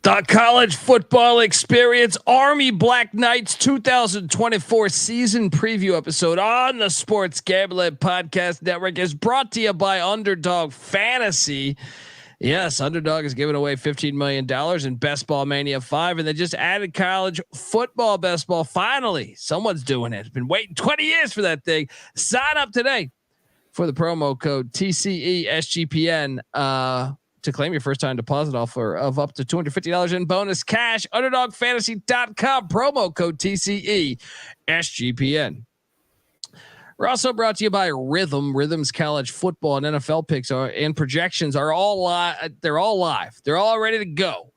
The college football experience, Army Black Knights 2024 season preview episode on the Sports Gambling Podcast Network is brought to you by Underdog Fantasy. Yes, Underdog is giving away $15 million in Best Ball Mania 5, and they just added college football best ball. Finally, someone's doing it. It's been waiting 20 years for that thing. Sign up today for the promo code TCESGPN. To claim your first time deposit offer of up to $250 in bonus cash. UnderdogFantasy.com, promo code TCE SGPN. We're also brought to you by Rhythm. Rhythm's college football and NFL picks and projections are all live. They're all live. They're all ready to go.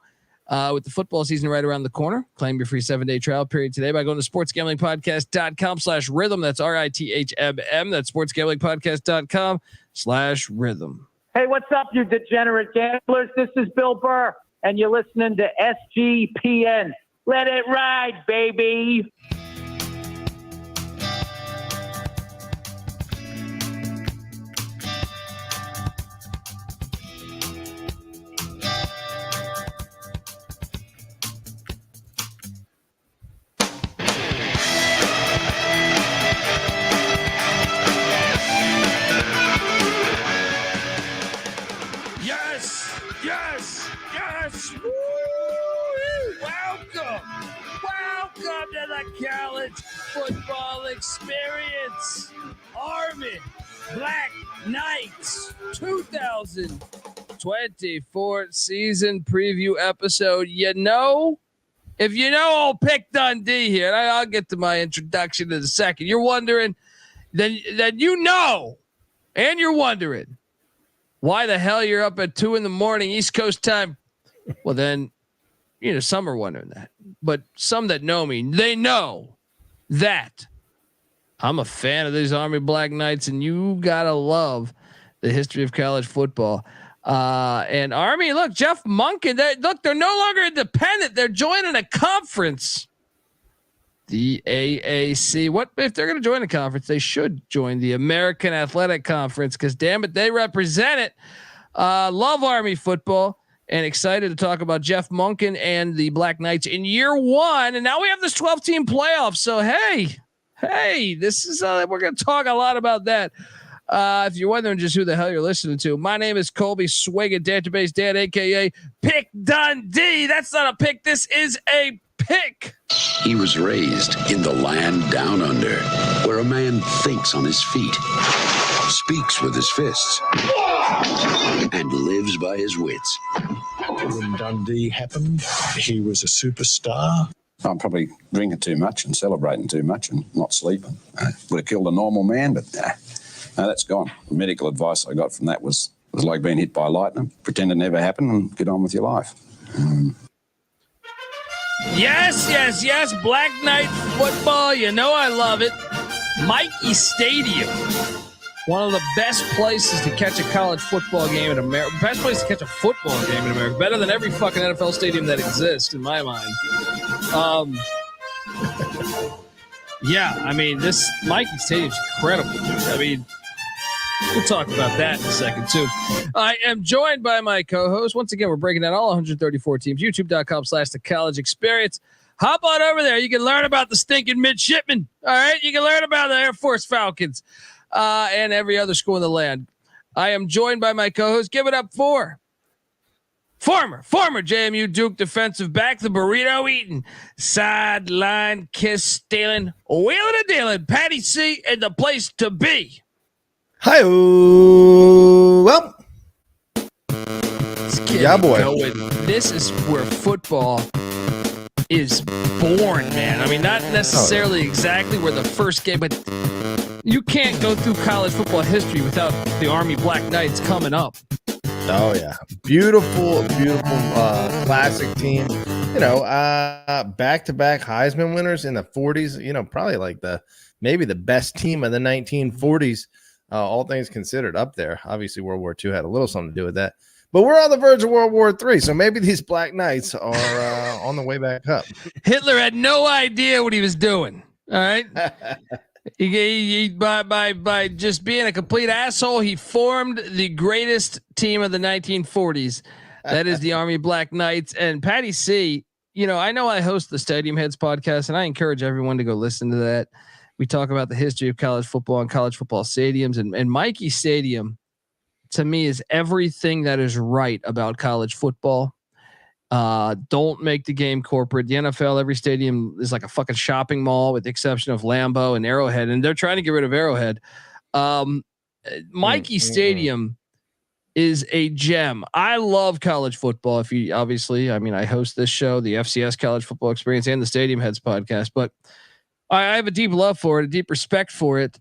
With the football season right around the corner, claim your free 7-day trial period today by going to sportsgamblingpodcast.com/rhythm. That's RITHMM. That's sportsgamblingpodcast.com/rhythm. Hey, what's up, you degenerate gamblers? This is Bill Burr, and you're listening to SGPN. Let it ride, baby. Welcome to the college football experience. Army Black Knights 2024 season preview episode. If you know, I'll pick Dundee here. And I'll get to my introduction in a second. You're wondering, then and you're wondering why the hell you're up at 2 a.m. East Coast time. Well, then, some are wondering that, but some that know me, they know that I'm a fan of these Army Black Knights, and you gotta love the history of college football. And Army, look, Jeff Monken, they're no longer independent. They're joining a conference, the AAC. What if they're going to join a conference? They should join the American Athletic Conference, because damn it, they represent it. Love Army football. And excited to talk about Jeff Monken and the Black Knights in year one. And now we have this 12-team playoff. So, hey, this is, we're going to talk a lot about that. If you're wondering just who the hell you're listening to, my name is Colby Swiggin, Database Dad, a.k.a. Pick Dundee. That's not a pick. This is a pick. He was raised in the land down under, where a man thinks on his feet, speaks with his fists, and lives by his wits. When Dundee happened, he was a superstar. I'm probably drinking too much and celebrating too much and not sleeping. Would have killed a normal man, but no, that's gone. The medical advice I got from that was like being hit by lightning. Pretend it never happened and get on with your life. Yes. Black Knight football. I love it. Mikey Stadium. One of the best places to catch a college football game in America. Best place to catch a football game in America. Better than every fucking NFL stadium that exists, in my mind. This Mikey Stadium's incredible, dude. We'll talk about that in a second, too. I am joined by my co-host. Once again, we're breaking down all 134 teams. YouTube.com/The College Experience. Hop on over there. You can learn about the stinking midshipmen. All right? You can learn about the Air Force Falcons. And every other school in the land. I am joined by my co-host. Give it up for former JMU Duke defensive back, the burrito eating, sideline kiss stealing, wheeling and dealing, Patty C, and the place to be. Hi, well, yeah, boy. This is where football is born, man. Not necessarily exactly where the first game, but you can't go through college football history without the Army Black Knights coming up. Oh, yeah. Beautiful, classic team. Back-to-back Heisman winners in the 40s, probably like maybe the best team of the 1940s, all things considered, up there. Obviously, World War II had a little something to do with that. But we're on the verge of World War III, so maybe these Black Knights are on the way back up. Hitler had no idea what he was doing, all right? He by just being a complete asshole, he formed the greatest team of the 1940s. That is the Army Black Knights. And Patty C, I know I host the Stadium Heads podcast, and I encourage everyone to go listen to that. We talk about the history of college football and college football stadiums, and Michie Stadium to me is everything that is right about college football. Don't make the game corporate. The NFL, every stadium is like a fucking shopping mall with the exception of Lambeau and Arrowhead, and they're trying to get rid of Arrowhead. Michie Stadium is a gem. I love college football. I host this show, the FCS College Football Experience and the Stadium Heads podcast, but I have a deep love for it, a deep respect for it.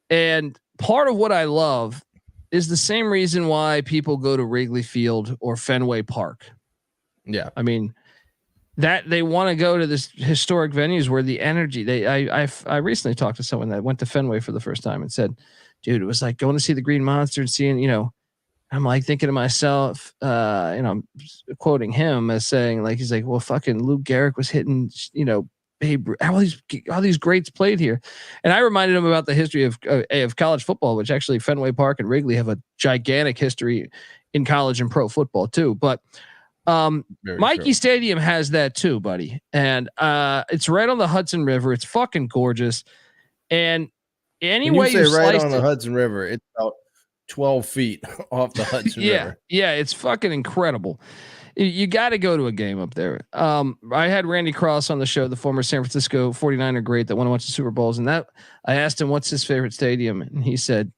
And part of what I love is the same reason why people go to Wrigley Field or Fenway Park. Yeah. I mean, that they want to go to this historic venues where the energy I recently talked to someone that went to Fenway for the first time and said, dude, it was like going to see the Green Monster and seeing, I'm like thinking to myself, I'm quoting him as saying like, he's like, well, fucking Lou Gehrig was hitting, all these greats played here. And I reminded him about the history of college football, which actually Fenway Park and Wrigley have a gigantic history in college and pro football too. But Michie Stadium has that too, buddy. And it's right on the Hudson River. It's fucking gorgeous. And anyway, you say right on the Hudson River, it's about 12 feet off the Hudson River. Yeah, it's fucking incredible. You got to go to a game up there. I had Randy Cross on the show, the former San Francisco 49er great that won a bunch of Super Bowls. And I asked him, what's his favorite stadium? And he said,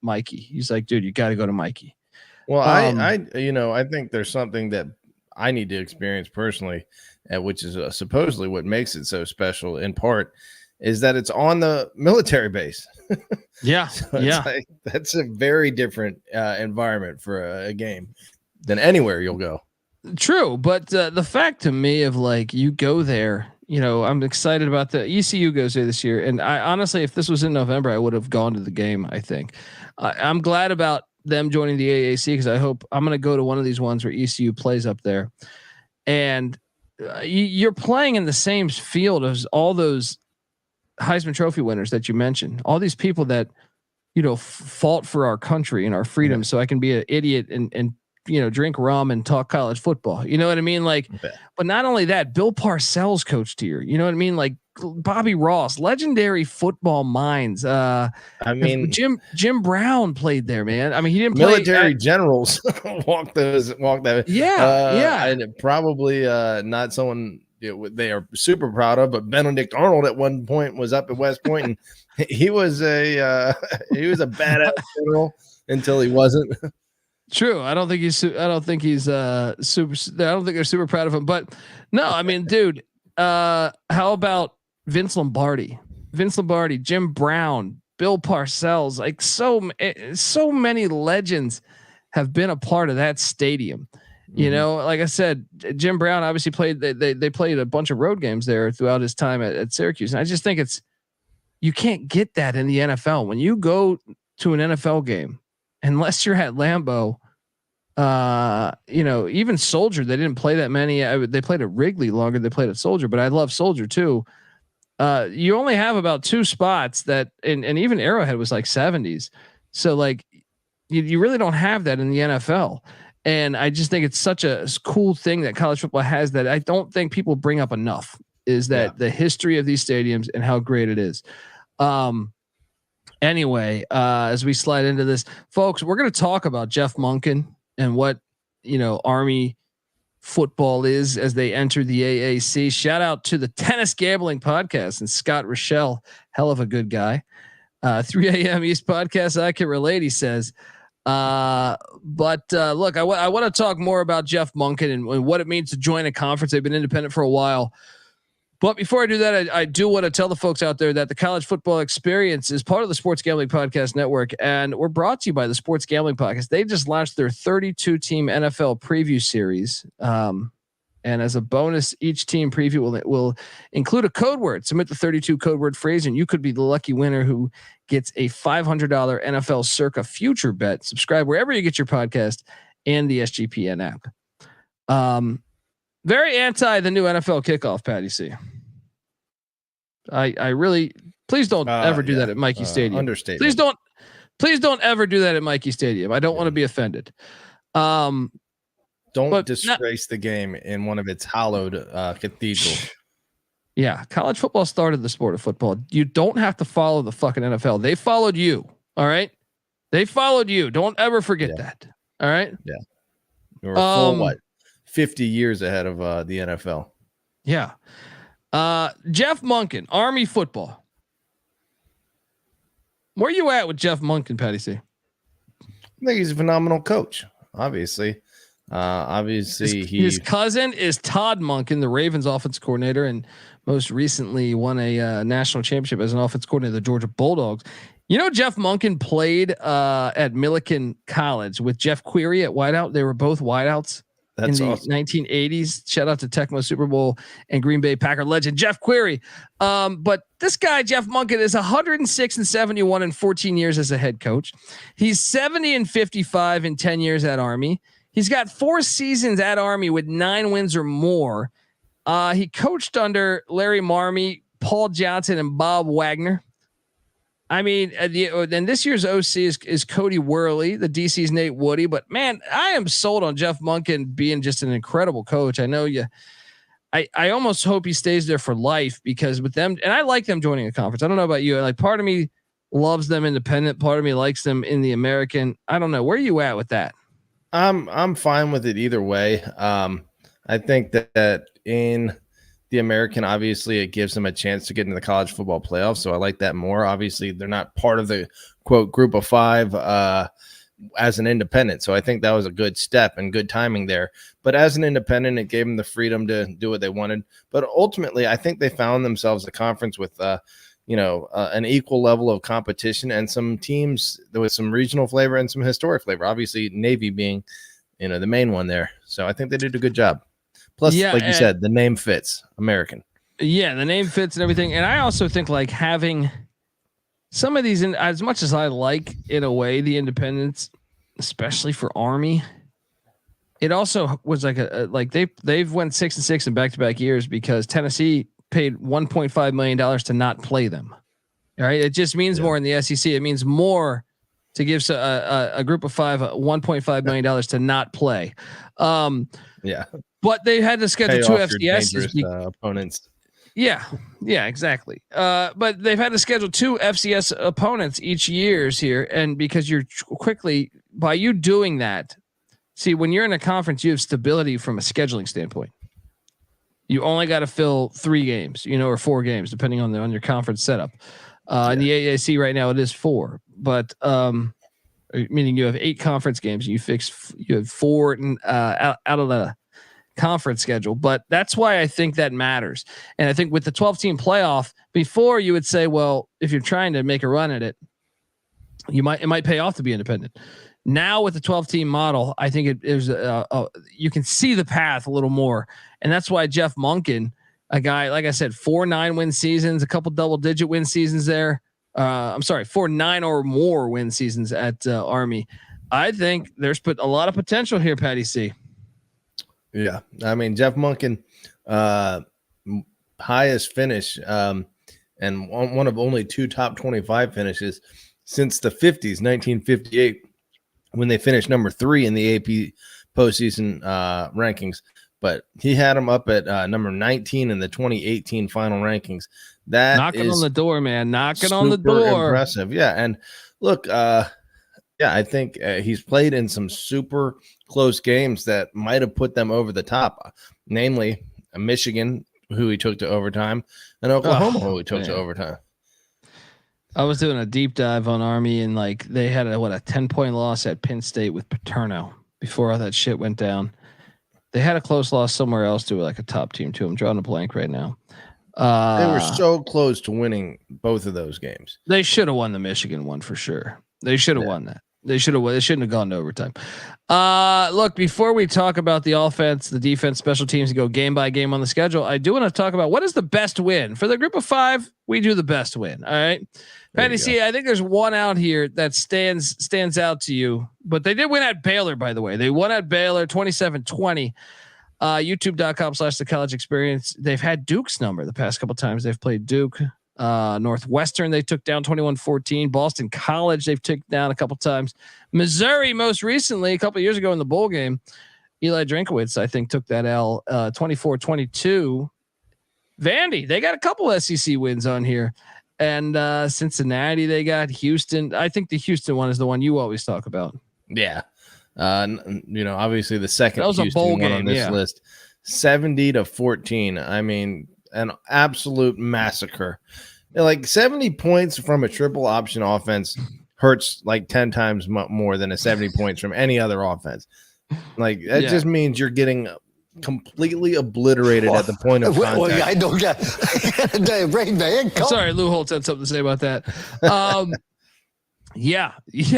Michie. He's like, dude, you got to go to Michie. Well, I think there's something that I need to experience personally, which is supposedly what makes it so special in part is that it's on the military base. Yeah. So like, that's a very different environment for a game than anywhere you'll go. True, but the fact to me of like you go there, I'm excited about the ECU goes there this year, and I honestly, if this was in November, I would have gone to the game. I think I'm glad about them joining the AAC because I hope I'm going to go to one of these ones where ECU plays up there, and you're playing in the same field as all those Heisman Trophy winners that you mentioned, all these people that fought for our country and our freedom, so I can be an idiot and drink rum and talk college football. You know what I mean? Like, but not only that, Bill Parcells coached here. You know what I mean? Like Bobby Ross, legendary football minds. Jim Brown played there, man. I mean, he didn't play military generals walk that. Yeah. And probably not someone they are super proud of, but Benedict Arnold at one point was up at West Point and he was a badass general until he wasn't. True. I don't think he's super. I don't think they're super proud of him. But no, I mean, dude. How about Vince Lombardi, Jim Brown, Bill Parcells? Like so many legends have been a part of that stadium. Like I said, Jim Brown obviously played. They played a bunch of road games there throughout his time at Syracuse, and I just think you can't get that in the NFL. When you go to an NFL game, unless you're at Lambeau, even Soldier, they didn't play that many. They played at Wrigley longer than they played at Soldier, but I love Soldier too. You only have about 2 spots that, and even Arrowhead was like 70s. So like you really don't have that in the NFL. And I just think it's such a cool thing that college football has that I don't think people bring up enough is that the history of these stadiums and how great it is. Anyway, as we slide into this, folks, we're going to talk about Jeff Monken and what, Army football is as they enter the AAC. Shout out to the Tennis Gambling Podcast and Scott Rochelle, hell of a good guy. 3 a.m. East Podcast, I can relate, he says. But look, I want to talk more about Jeff Monken and what it means to join a conference. They've been independent for a while. But before I do that, I do want to tell the folks out there that the College Football Experience is part of the Sports Gambling Podcast Network, and we're brought to you by the Sports Gambling Podcast. They just launched their 32-team NFL preview series. And as a bonus, each team preview will include a code word. Submit the 32 code word phrase, and you could be the lucky winner who gets a $500 NFL Circa future bet. Subscribe wherever you get your podcast and the SGPN app. Very anti the new NFL kickoff, Patty C. I really, please don't ever do that at Michie Stadium. Understatement. Please don't ever do that at Michie Stadium. I don't want to be offended. Don't disgrace the game in one of its hallowed cathedrals. Yeah, college football started the sport of football. You don't have to follow the fucking NFL. They followed you. All right, they followed you. Don't ever forget that. All right. Yeah. We're full 50 years ahead of the NFL. Yeah. Jeff Monken, Army football. Where you at with Jeff Monken, Patty C? I think he's a phenomenal coach. Obviously, his cousin is Todd Monken, the Ravens offense coordinator, and most recently won a national championship as an offense coordinator of the Georgia Bulldogs. You know, Jeff Monken played at Millikan College with Jeff Query at wideout. They were both wideouts in the awesome. 1980s. Shout out to Tecmo Super Bowl and Green Bay Packer legend Jeff Query. But this guy, Jeff Monken, is 106-71 in 14 years as a head coach. He's 70-55 in 10 years at Army. He's got 4 seasons at Army with 9 wins or more. He coached under Larry Marmie, Paul Johnson, and Bob Wagner. I mean, then this year's OC is Cody Worley. The DC's Nate Woody. But man, I am sold on Jeff Monken being just an incredible coach. I know you. I almost hope he stays there for life because with them, and I like them joining a conference. I don't know about you. Like, part of me loves them independent. Part of me likes them in the American. I don't know. Where are you at with that? I'm fine with it either way. I think that in the American, obviously, it gives them a chance to get into the college football playoffs. So I like that more. Obviously, they're not part of the quote group of 5 as an independent. So I think that was a good step and good timing there. But as an independent, it gave them the freedom to do what they wanted. But ultimately, I think they found themselves a conference with, an equal level of competition and some teams with some regional flavor and some historic flavor. Obviously, Navy being, the main one there. So I think they did a good job. Plus, like you said, the name fits. American. Yeah, the name fits and everything. And I also think like having some of these, as much as I like in a way the independents, especially for Army, it also was like they've went 6-6 in back-to-back years because Tennessee paid $1.5 million to not play them. All right, it just means more in the SEC. It means more to give a group of 5 $1.5 million to not play. But they had to schedule 2 FCS opponents. Yeah, exactly. But they've had to schedule 2 FCS opponents each years here, and because you're quickly by you doing that. See, when you're in a conference, you have stability from a scheduling standpoint. You only got to fill 3 games, or 4 games, depending on your conference setup. In the AAC right now, it is 4, but meaning you have 8 conference games. You have 4 out of the conference schedule, but that's why I think that matters. And I think with the 12-team playoff, before you would say, well, if you're trying to make a run at it, it might pay off to be independent. Now with the 12-team model, I think you can see the path a little more, and that's why Jeff Monken, a guy like I said, 4 9-win seasons, a couple double-digit win seasons there. 4 9 or more win seasons at Army. I think there's a lot of potential here, Patty C. Yeah, I mean Jeff Monken, highest finish, and one of only 2 top 25 finishes since the 50s, 1958, when they finished number 3 in the AP postseason rankings. But he had him up at number 19 in the 2018 final rankings. That knocking is on the door, man. Knocking on the door. Impressive, yeah. And look, I think he's played in some super close games that might have put them over the top, namely Michigan, who he took to overtime, and Oklahoma, who he took to overtime. I was doing a deep dive on Army, and they had a 10-point loss at Penn State with Paterno before all that shit went down. They had a close loss somewhere else to a top team too. I'm drawing a blank right now. They were so close to winning both of those games. They should have won the Michigan one for sure. They should have won that. They shouldn't have gone to overtime. Look, before we talk about the offense, the defense, special teams, and go game by game on the schedule, I do want to talk about what is the best win for the group of 5. We do the best win. All right, Patty C. I think there's one out here that stands out to you, but they did win at Baylor, by the way. They won at Baylor 27-20. YouTube.com/the college experience. They've had Duke's number the past couple times they've played Duke. Northwestern they took down 21-14. Boston College they've taken down a couple times. Missouri most recently a couple of years ago in the bowl game. Eli Drinkowitz, I think, took that L 24-22. Vandy, they got a couple SEC wins on here. And Cincinnati, they got Houston. I think the Houston one is the one you always talk about. Yeah. Obviously the second that was Houston a bowl one game on this list, 70-14. I mean, an absolute massacre. Like 70 points from a triple option offense hurts like 10 times more than a 70 points from any other offense. Like that just means you're getting completely obliterated at the point of contact. Well, I don't get Sorry, Lou Holtz had something to say about that. Yeah.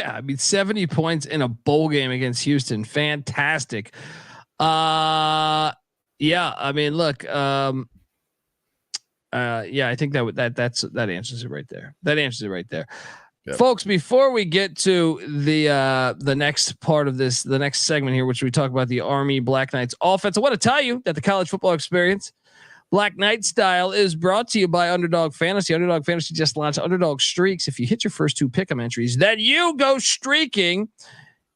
I mean, 70 points in a bowl game against Houston, fantastic. I mean, look, I think that answers it right there. That answers it right there. Yep. Folks, before we get to the next part of this, the next segment here, which we talk about the Army Black Knights offense, I want to tell you that the college football experience, Black Knight Style, is brought to you by Underdog Fantasy. Underdog Fantasy just launched Underdog Streaks. If you hit your first 2 pick'em entries, then you go streaking.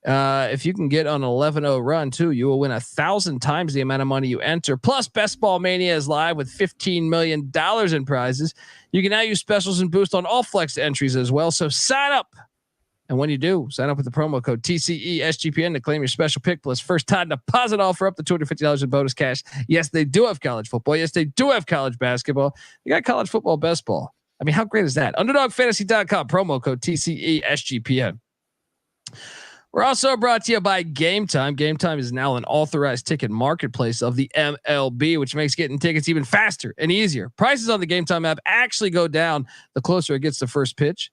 If you can get on an 11-0 run too, you will win 1,000 times the amount of money you enter. Plus, Best Ball Mania is live with $15 million in prizes. You can now use specials and boost on all flex entries as well. So sign up. And when you do, sign up with the promo code TCESGPN to claim your special pick plus first time deposit offer up to $250 in bonus cash. Yes, they do have college football. Yes, they do have college basketball. They got college football best ball. I mean, how great is that? UnderdogFantasy.com, promo code TCESGPN. We're also brought to you by Game Time. Game Time is now an authorized ticket marketplace of the MLB, which makes getting tickets even faster and easier. Prices on the Game Time app actually go down the closer it gets to first pitch.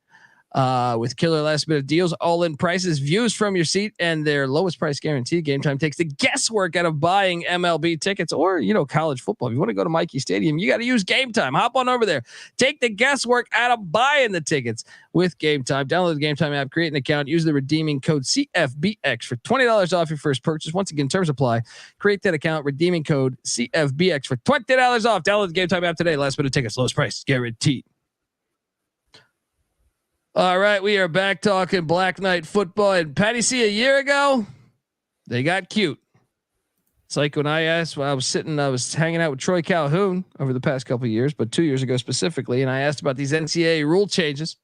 With killer last minute deals, all-in prices, views from your seat, and their lowest price guarantee. Game Time takes the guesswork out of buying MLB tickets or, college football. If you want to go to Mikey Stadium, you got to use Game Time. Hop on over there. Take the guesswork out of buying the tickets with Game Time. Download the Game Time app, create an account, use the redeeming code CFBX for $20 off your first purchase. Once again, terms apply. Create that account, redeeming code CFBX for $20 off. Download the Game Time app today. Last minute tickets, lowest price guaranteed. All right, we are back talking Black Knight football. And Patty C, a year ago, they got cute. It's like when I was hanging out with Troy Calhoun over the past couple of years, but 2 years ago specifically, and I asked about these NCAA rule changes.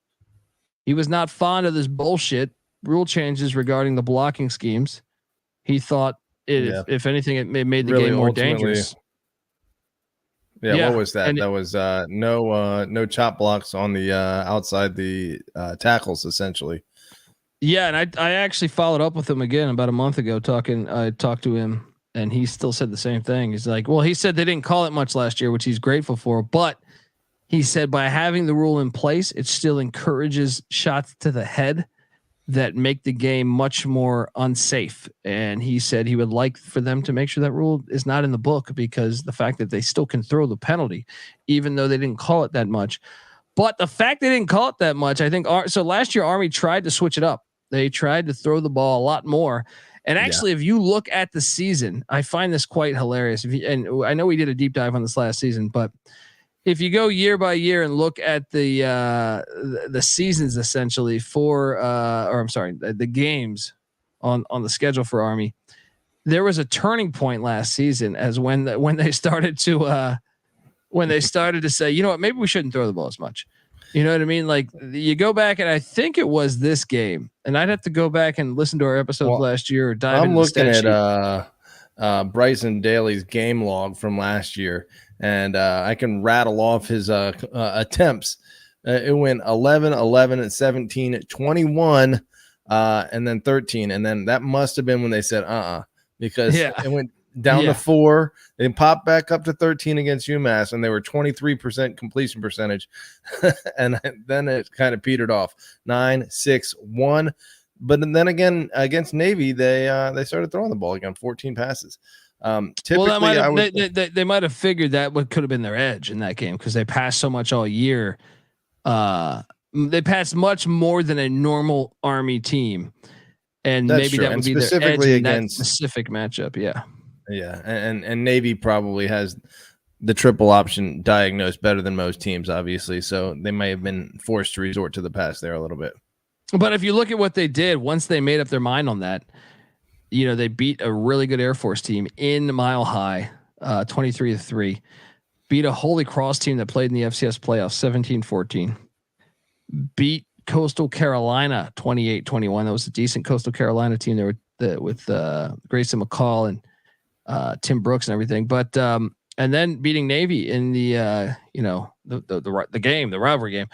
He was not fond of this bullshit rule changes regarding the blocking schemes. He thought if anything, it made the game more dangerous. Yeah, what was that? That was no chop blocks on the outside the tackles, essentially. Yeah, and I actually followed up with him again about a month ago. I talked to him, and he still said the same thing. He's like, well, he said they didn't call it much last year, which he's grateful for, but he said by having the rule in place, it still encourages shots to the head that make the game much more unsafe. And he said he would like for them to make sure that rule is not in the book, because the fact that they still can throw the penalty, even though they didn't call it that much. But the fact they didn't call it that much, I think. So last year, Army tried to switch it up. They tried to throw the ball a lot more. And actually, if you look at the season, I find this quite hilarious. And I know we did a deep dive on this last season, but if you go year by year and look at the seasons essentially the games on the schedule for Army, there was a turning point last season as when they started to say, you know what, maybe we shouldn't throw the ball as much. You know what I mean? Like, you go back, and I think it was this game, and I'd have to go back and listen to our episodes last year or dive into the stat sheet. I'm looking at Bryson Daly's game log from last year, and I can rattle off his attempts. It went 11, 11, 17, 21, and then 13. And then that must have been when they said, because it went down to 4. They popped back up to 13 against UMass, and they were 23% completion percentage. And then it kind of petered off 9, 6, 1. But then again, against Navy, they started throwing the ball again, 14 passes. Typically, they might have figured that what could have been their edge in that game, because they passed so much all year. They passed much more than a normal Army team, and maybe that would be their edge in that specific matchup. Yeah, and Navy probably has the triple option diagnosed better than most teams, obviously. So they may have been forced to resort to the pass there a little bit. But if you look at what they did once they made up their mind on that, they beat a really good Air Force team in Mile High, 23-3. Beat a Holy Cross team that played in the FCS playoffs, 17-14. Beat Coastal Carolina 28-21. That was a decent Coastal Carolina team there with Grayson McCall and Tim Brooks and everything. But and then beating Navy in the rivalry game.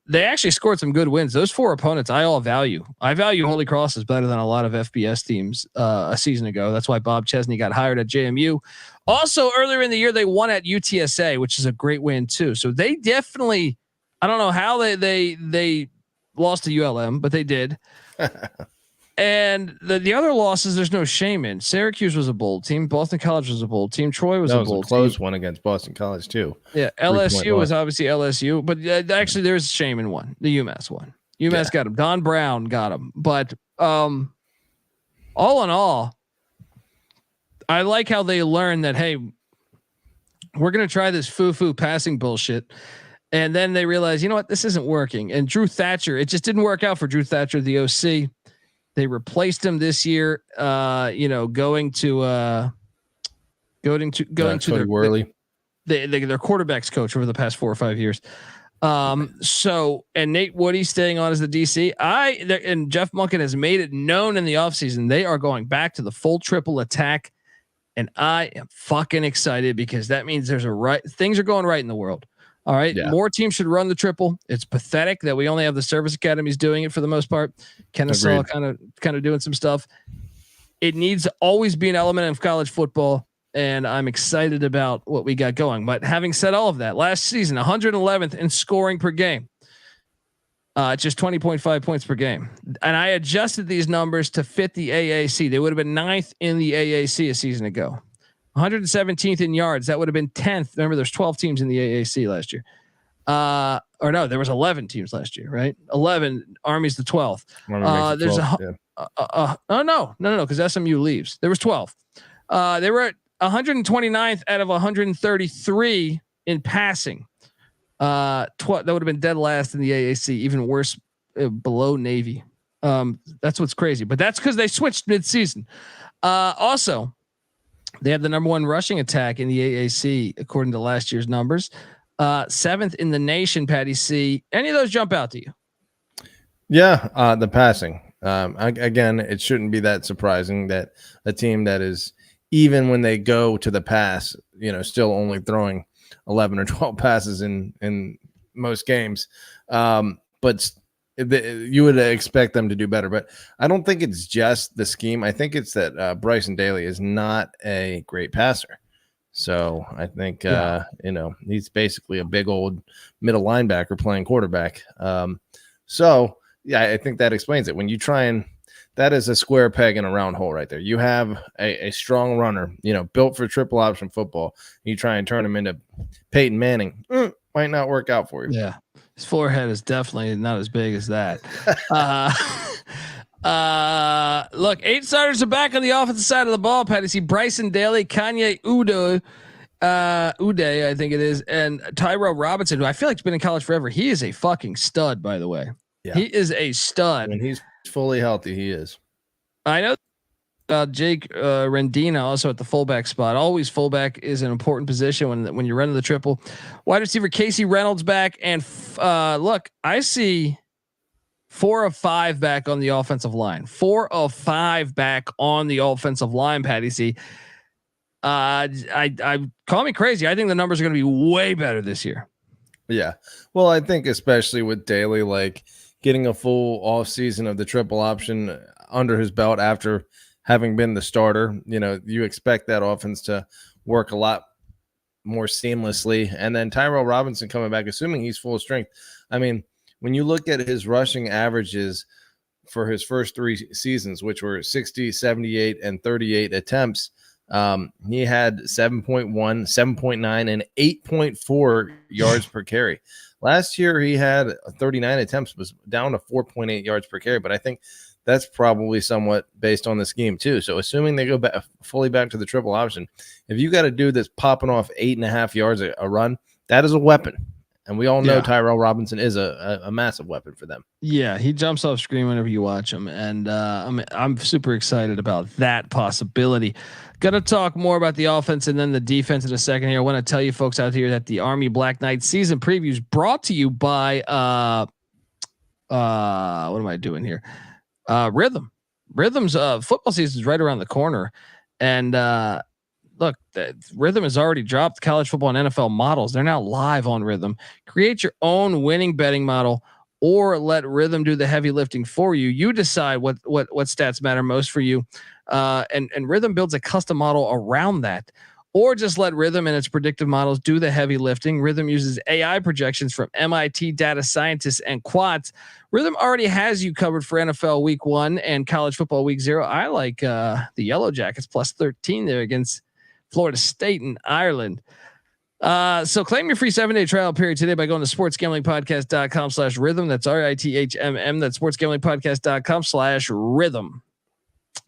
They actually scored some good wins. Those 4 opponents I value. I value Holy Cross as better than a lot of FBS teams a season ago. That's why Bob Chesney got hired at JMU. Also, earlier in the year, they won at UTSA, which is a great win too. So they definitely, I don't know how they lost to ULM, but they did. And the other losses, there's no shame in. Syracuse was a bold team. Boston College was a bold team. Troy was a bold team. That was a close one against Boston College too. Yeah, LSU was obviously LSU, but actually there's shame in one. The UMass one. UMass got him. Don Brown got him. But all in all, I like how they learned that, hey, we're going to try this foo-foo passing bullshit. And then they realize, you know what, this isn't working. And Drew Thatcher, it just didn't work out for Drew Thatcher, the OC. They replaced him this year, going to their Worley, their quarterbacks coach over the past 4 or 5 years. And Nate Woody staying on as the DC. And Jeff Monken has made it known in the offseason they are going back to the full triple attack, and I am fucking excited because that means things are going right in the world. All right. Yeah. More teams should run the triple. It's pathetic that we only have the service academies doing it for the most part. Kennesaw kind of doing some stuff. It needs to always be an element of college football. And I'm excited about what we got going. But having said all of that, last season, 111th in scoring per game, just 20.5 points per game. And I adjusted these numbers to fit the AAC. They would have been 9th in the AAC a season ago. 117th in yards. That would have been 10th. Remember, there's 12 teams in the AAC last year. Or no, there was 11 teams last year, right? 11. Army's the 12th. There's 12, no, because SMU leaves. There was 12. They were at 129th out of 133 in passing. That would have been dead last in the AAC. Even worse, below Navy. That's what's crazy. But that's because they switched mid-season. Also, they have the number 1 rushing attack in the AAC according to last year's numbers. 7th in the nation, Patty C. Any of those jump out to you? Yeah, the passing. Again, it shouldn't be that surprising that a team that is, even when they go to the pass, still only throwing 11 or 12 passes in most games. But you would expect them to do better, but I don't think it's just the scheme. I think it's that Bryson Daly is not a great passer. So I think, he's basically a big old middle linebacker playing quarterback. So yeah, I think that explains it. When you try and that is a square peg in a round hole right there. You have a strong runner, built for triple option football. You try and turn him into Peyton Manning. Might not work out for you. Yeah. His forehead is definitely not as big as that. Look, 8 starters are back on the offensive side of the ball, Patty. See Bryson Daly, Kanye Uday, I think it is, and Tyrell Robinson, who I feel like has been in college forever. He is a fucking stud, by the way. Yeah. He is a stud. When he's fully healthy, he is. I know Jake Rendina also at the fullback spot. Always fullback is an important position when you're running the triple. Wide receiver Casey Reynolds back, and look, I see 4 of 5 back on the offensive line. 4 of 5 back on the offensive line. Patty C. I call me crazy. I think the numbers are going to be way better this year. Yeah, well, I think especially with Daly, like getting a full off season of the triple option under his belt after having been the starter, you expect that offense to work a lot more seamlessly. And then Tyrell Robinson coming back, assuming he's full strength. I mean, when you look at his rushing averages for his first 3 seasons, which were 60, 78, and 38 attempts, he had 7.1, 7.9, and 8.4 yards per carry. Last year, he had 39 attempts, was down to 4.8 yards per carry, but I think that's probably somewhat based on the scheme too. So assuming they go back fully back to the triple option, if you got a dude that's popping off 8.5 yards a run, that is a weapon. And we all know Yeah. Tyrell Robinson is a massive weapon for them. Yeah, he jumps off screen whenever you watch him, and I'm super excited about that possibility. Gonna talk more about the offense and then the defense in a second here. I want to tell you folks out here that the Army Black Knight season preview is brought to you by what am I doing here? Rhythm. Rhythm's football season is right around the corner, and look, Rhythm has already dropped college football and NFL models. They're now live on Rhythm. Create your own winning betting model, or let Rhythm do the heavy lifting for you. You decide what stats matter most for you, and Rhythm builds a custom model around that. Or just let Rhythm and its predictive models do the heavy lifting. Rhythm uses AI projections from MIT data scientists and quants. Rhythm already has you covered for NFL Week 1 and college football Week 0. I like the Yellow Jackets plus 13 there against Florida State and Ireland. So claim your free 7-day trial period today by going to sportsgamblingpodcast.com/rhythm. That's RITHMM. That's sportsgamblingpodcast.com/rhythm.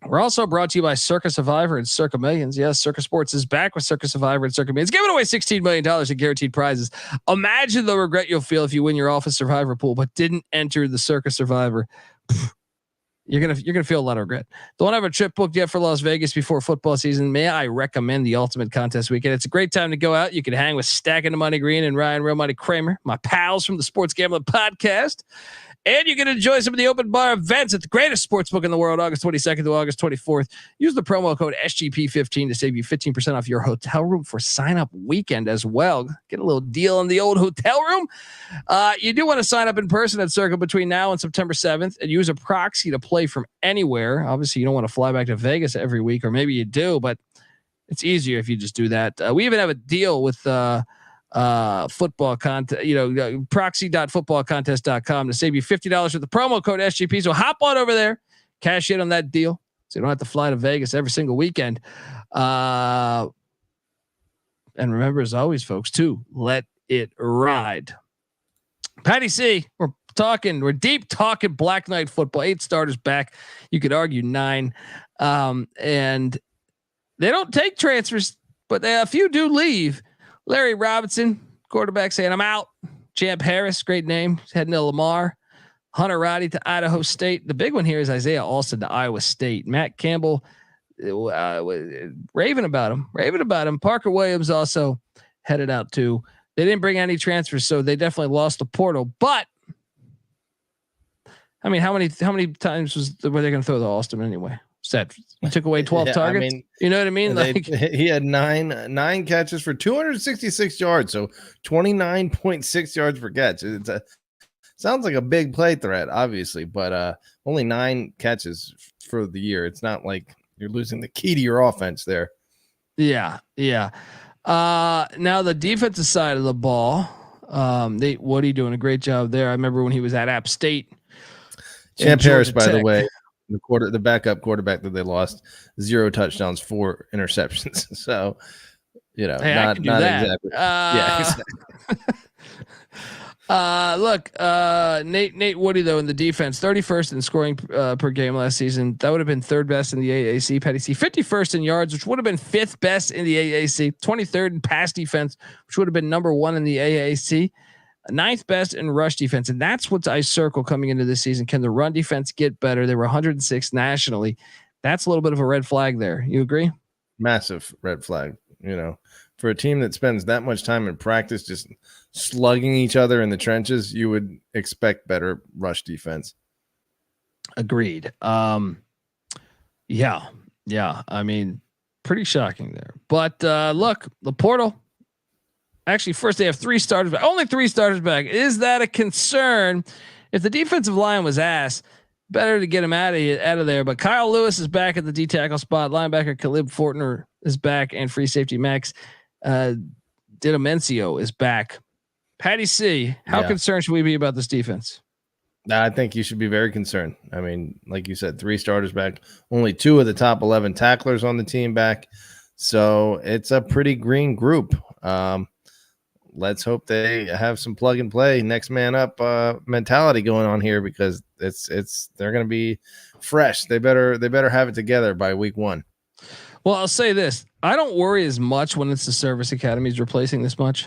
We're also brought to you by Circa Survivor and Circa Millions. Yes, Circa Sports is back with Circa Survivor and Circa Millions, giving away $16 million in guaranteed prizes. Imagine the regret you'll feel if you win your office survivor pool but didn't enter the Circa Survivor. You're gonna feel a lot of regret. Don't have a trip booked yet for Las Vegas before football season? May I recommend the Ultimate Contest Weekend? It's a great time to go out. You can hang with Stacking the Money Green and Ryan Real Money Kramer, my pals from the Sports Gambling Podcast. And you can enjoy some of the open bar events at the greatest sports book in the world, August 22nd to August 24th. Use the promo code SGP15 to save you 15% off your hotel room for sign-up weekend as well. Get a little deal in the old hotel room. You do want to sign up in person at Circa between now and September 7th and use a proxy to play from anywhere. Obviously, you don't want to fly back to Vegas every week, or maybe you do, but it's easier if you just do that. We even have a deal with football content, proxy.footballcontest.com to save you $50 with the promo code SGP. So hop on over there, cash in on that deal, so you don't have to fly to Vegas every single weekend. And remember, as always, folks, to let it ride. Patty C, we're deep talking Black Knight football. 8 starters back. You could argue 9. And they don't take transfers, but a few do leave. Larry Robinson, quarterback, saying, I'm out. Champ Harris, great name, heading to Lamar. Hunter Roddy to Idaho State. The big one here is Isaiah Alston to Iowa State. Matt Campbell, raving about him. Parker Williams also headed out too. They didn't bring any transfers, so they definitely lost the portal. But I mean, how many times were they going to throw the Alston anyway? Said took away 12 targets. I mean, you know what I mean? He had nine catches for 266 yards, so 29.6 yards per catch. Sounds like a big play threat, obviously, but only 9 catches for the year. It's not like you're losing the key to your offense there. Yeah. Now the defensive side of the ball, Nate Woody doing a great job there. I remember when he was at App State. Champ Harris, by the way, the backup quarterback that they lost, 0 touchdowns, 4 interceptions. So, not exactly. Exactly. Look, Nate Woody though in the defense, 31st in scoring per game last season. That would have been 3rd best in the AAC. Petty C, 51st in yards, which would have been 5th best in the AAC. 23rd in pass defense, which would have been number 1 in the AAC. 9th best in rush defense, and that's what I circle coming into this season. Can the run defense get better? They were 106th nationally. That's a little bit of a red flag there. You agree? Massive red flag. For a team that spends that much time in practice just slugging each other in the trenches, you would expect better rush defense. Agreed. Yeah. I mean, pretty shocking there. But look, the portal. Actually, first they have 3 starters back. Only 3 starters back. Is that a concern? If the defensive line was ass, better to get him out of there. But Kyle Lewis is back at the D tackle spot. Linebacker Caleb Fortner is back, and free safety Max Didomencio is back. Patty C, how concerned should we be about this defense? I think you should be very concerned. I mean, like you said, 3 starters back, only 2 of the top 11 tacklers on the team back. So it's a pretty green group. Let's hope they have some plug and play, next man up mentality going on here, because they're going to be fresh. They better have it together by week 1. Well, I'll say this. I don't worry as much when it's the service academies replacing this much.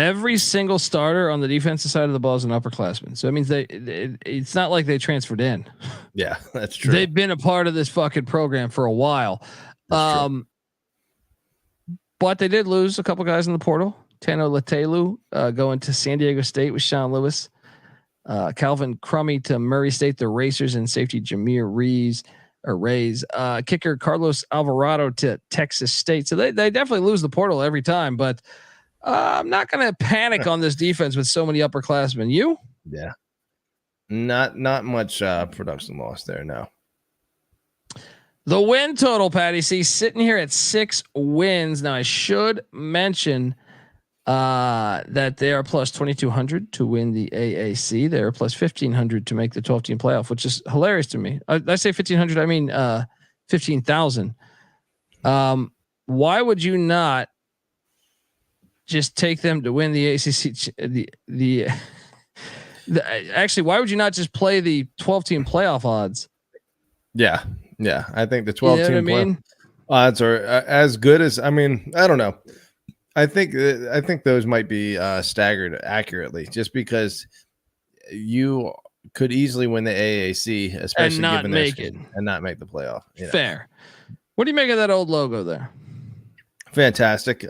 Every single starter on the defensive side of the ball is an upperclassman. So it means it's not like they transferred in. Yeah, that's true. They've been a part of this fucking program for a while. But they did lose a couple guys in the portal. Tano Letelu going to San Diego State with Sean Lewis. Calvin Crummy to Murray State, the Racers, and safety Jameer Rays. Kicker Carlos Alvarado to Texas State. So they definitely lose the portal every time, but I'm not going to panic on this defense with so many upperclassmen. You? Yeah. Not much production loss there. No. The win total, Patty C, sitting here at 6 wins. Now I should mention that they are plus 2,200 to win the AAC. They are plus 1,500 to make the 12-team playoff, which is hilarious to me. I say 1,500. I mean 15,000. Why would you not just take them to win the ACC? Actually, why would you not just play the 12-team playoff odds? Yeah. I think the 12-team I mean? odds are as good as. I mean, I don't know. I think those might be staggered accurately, just because you could easily win the AAC, especially and not given make it and not make the playoff. You know? Fair. What do you make of that old logo there? Fantastic.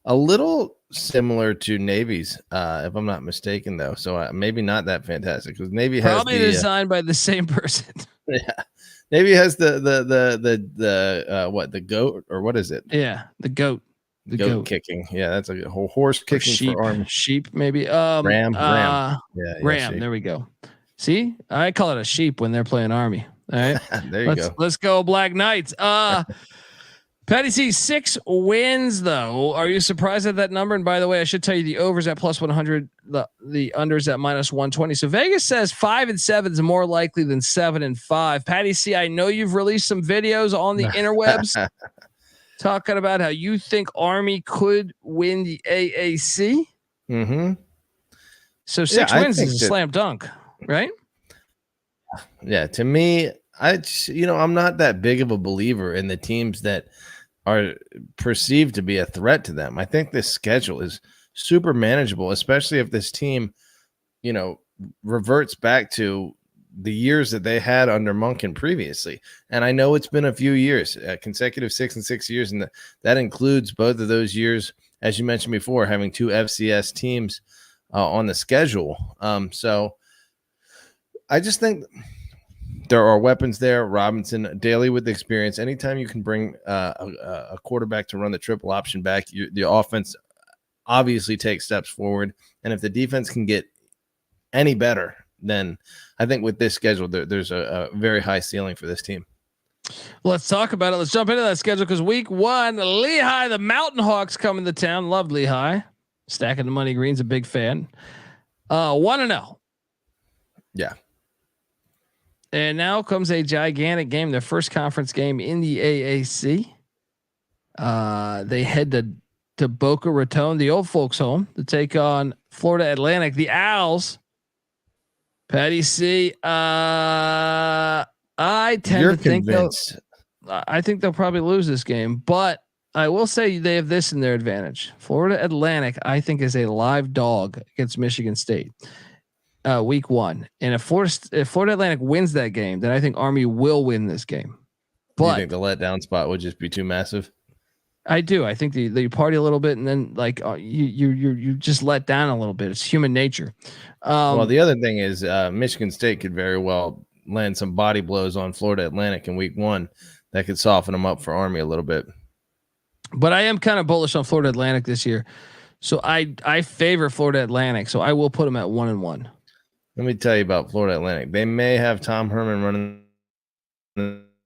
A little similar to Navy's, if I'm not mistaken, though. So maybe not that fantastic, because Navy has probably designed by the same person. Yeah, Navy has the what, the goat, or what is it? Yeah, the goat. The goat kicking. Yeah, that's a whole horse kicking sheep, for Army. Sheep, maybe. Ram. Yeah, Ram. sheep. There we go. See, I call it a sheep when they're playing Army. All right, there you go. Let's go, Black Knights. Patty C, 6 wins though. Are you surprised at that number? And by the way, I should tell you the overs at plus 100, the unders at minus 120. So Vegas says 5 and 7 is more likely than 7 and 5. Patty C, I know you've released some videos on the interwebs talking about how you think Army could win the AAC. Mm-hmm. So 6 wins is a slam dunk, right? Yeah, to me, I'm not that big of a believer in the teams that are perceived to be a threat to them. I think this schedule is super manageable, especially if this team, reverts back to the years that they had under Monken previously. And I know it's been a few years, consecutive 6 and 6 years. And that includes both of those years, as you mentioned before, having 2 FCS teams on the schedule. So I just think there are weapons there. Robinson, Daly with experience. Anytime you can bring a quarterback to run the triple option back, the offense obviously takes steps forward. And if the defense can get any better, then I think with this schedule, there's a very high ceiling for this team. Let's talk about it. Let's jump into that schedule, because week 1, Lehigh, the Mountain Hawks coming to town. Love Lehigh. Stacking the money green's a big fan. 1-0. Yeah. And now comes a gigantic game, their first conference game in the AAC. They head to Boca Raton, the old folks' home, to take on Florida Atlantic, the Owls. Patty C, I think they'll probably lose this game, but I will say they have this in their advantage. Florida Atlantic, I think, is a live dog against Michigan State. Week 1, and if Florida Atlantic wins that game, then I think Army will win this game. But you think the letdown spot would just be too massive? I do. I think they party a little bit, and then you just let down a little bit. It's human nature. Well, the other thing is Michigan State could very well land some body blows on Florida Atlantic in week 1 that could soften them up for Army a little bit. But I am kind of bullish on Florida Atlantic this year, so I favor Florida Atlantic. So I will put them at 1-1. Let me tell you about Florida Atlantic. They may have Tom Herman running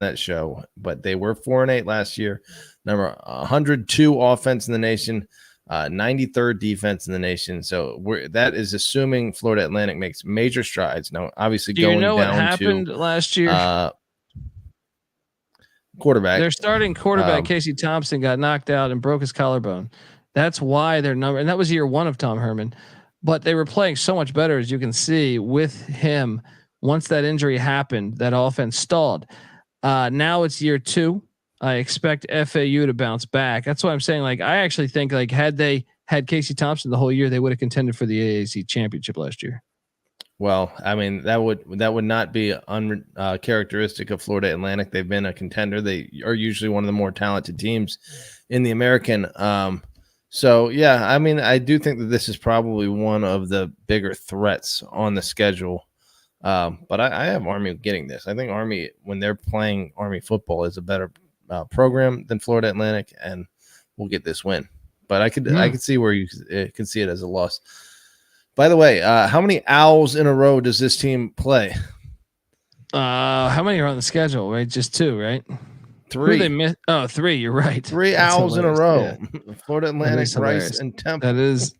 that show, but they were 4-8 last year. Number 102 offense in the nation, 93rd defense in the nation. So that is assuming Florida Atlantic makes major strides. Now, obviously, do you know what happened last year? Quarterback. Their starting quarterback, Casey Thompson, got knocked out and broke his collarbone. That's why their number, and that was year 1 of Tom Herman. But they were playing so much better, as you can see, with him. Once that injury happened, that offense stalled. Now it's year 2. I expect FAU to bounce back. That's why I'm saying, I actually think, had they had Casey Thompson the whole year, they would have contended for the AAC championship last year. Well, I mean, that would not be uncharacteristic of Florida Atlantic. They've been a contender. They are usually one of the more talented teams in the American. So yeah, I mean, I do think that this is probably one of the bigger threats on the schedule. But I have Army getting this. I think Army, when they're playing Army football, is a better program than Florida Atlantic, and we'll get this win. But I could see where you can see it as a loss. By the way, how many Owls in a row does this team play? How many are on the schedule? Right, just 2, right? 3. They miss? Oh, 3. You're right. 3 That's Owls in a hilarious. row. Yeah. Florida Atlantic, Rice, hilarious. and Temple. That is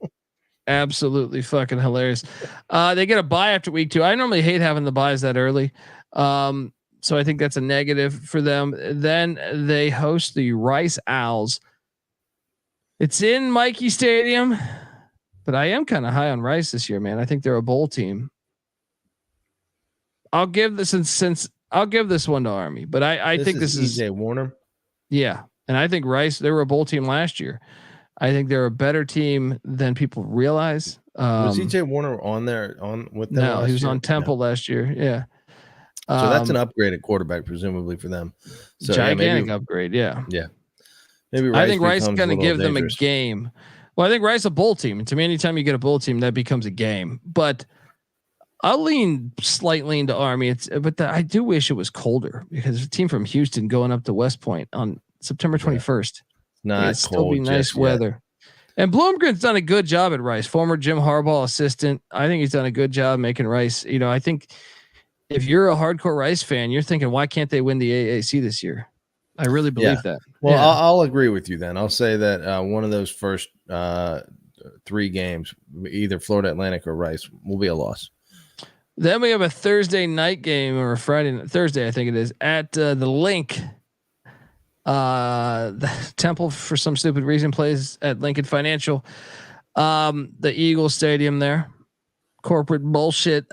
absolutely fucking hilarious. They get a bye after week 2. I normally hate having the byes that early. So I think that's a negative for them. Then they host the Rice Owls. It's in Mikey Stadium, but I am kind of high on Rice this year, man. I think they're a bowl team. I'll give this I'll give this one to Army, but I think this is EJ Warner. Yeah. And I think Rice, they were a bowl team last year. I think they're a better team than people realize. Was EJ Warner on there with them? No, he was on Temple last year. Yeah. So that's an upgraded quarterback, presumably for them. So gigantic upgrade. Yeah. Yeah. Maybe I think Rice is going to give them a dangerous. game. Well, I think Rice is a bowl team. And to me, anytime you get a bowl team, that becomes a game. But I'll lean slightly into Army. I do wish it was colder because a team from Houston going up to West Point on September 21st. Not it'd still be cold nice just weather. And Bloomgren's done a good job at Rice, former Jim Harbaugh assistant. I think he's done a good job making Rice. You know, I think if you're a hardcore Rice fan, you're thinking, why can't they win the AAC this year? I really believe that. Well, yeah. I'll agree with you then. I'll say that one of those first 3 games, either Florida Atlantic or Rice, will be a loss. Then we have a Thursday night game or a Thursday, I think it is, at the Link. The Temple, for some stupid reason, plays at Lincoln Financial, the Eagles Stadium there. Corporate bullshit.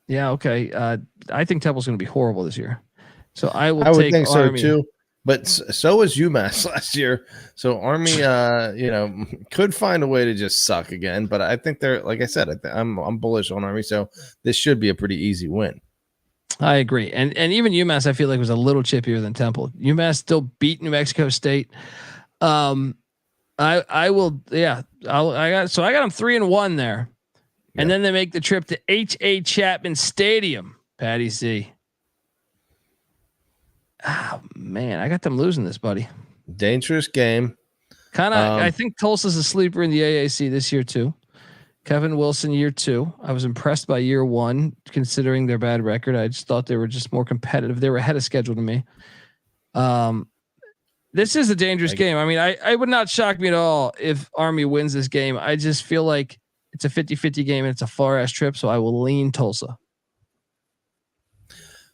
Yeah, okay. I think Temple's going to be horrible this year, so I would take think Army. so too. But so was UMass last year. So Army, could find a way to just suck again. But I think they're, like I said, I'm bullish on Army. So this should be a pretty easy win. I agree, and even UMass I feel like was a little chippier than Temple. UMass still beat New Mexico State. I got them 3-1 there, and then they make the trip to H.A. Chapman Stadium. Patty C. Oh man, I got them losing this, buddy. Dangerous game. Kind of. I think Tulsa's a sleeper in the AAC this year too. Kevin Wilson, year 2. I was impressed by year 1, considering their bad record. I just thought they were just more competitive. They were ahead of schedule to me. This is a dangerous game. I mean, I would not shock me at all if Army wins this game. I just feel like it's a 50-50 game and it's a far ass trip. So I will lean Tulsa.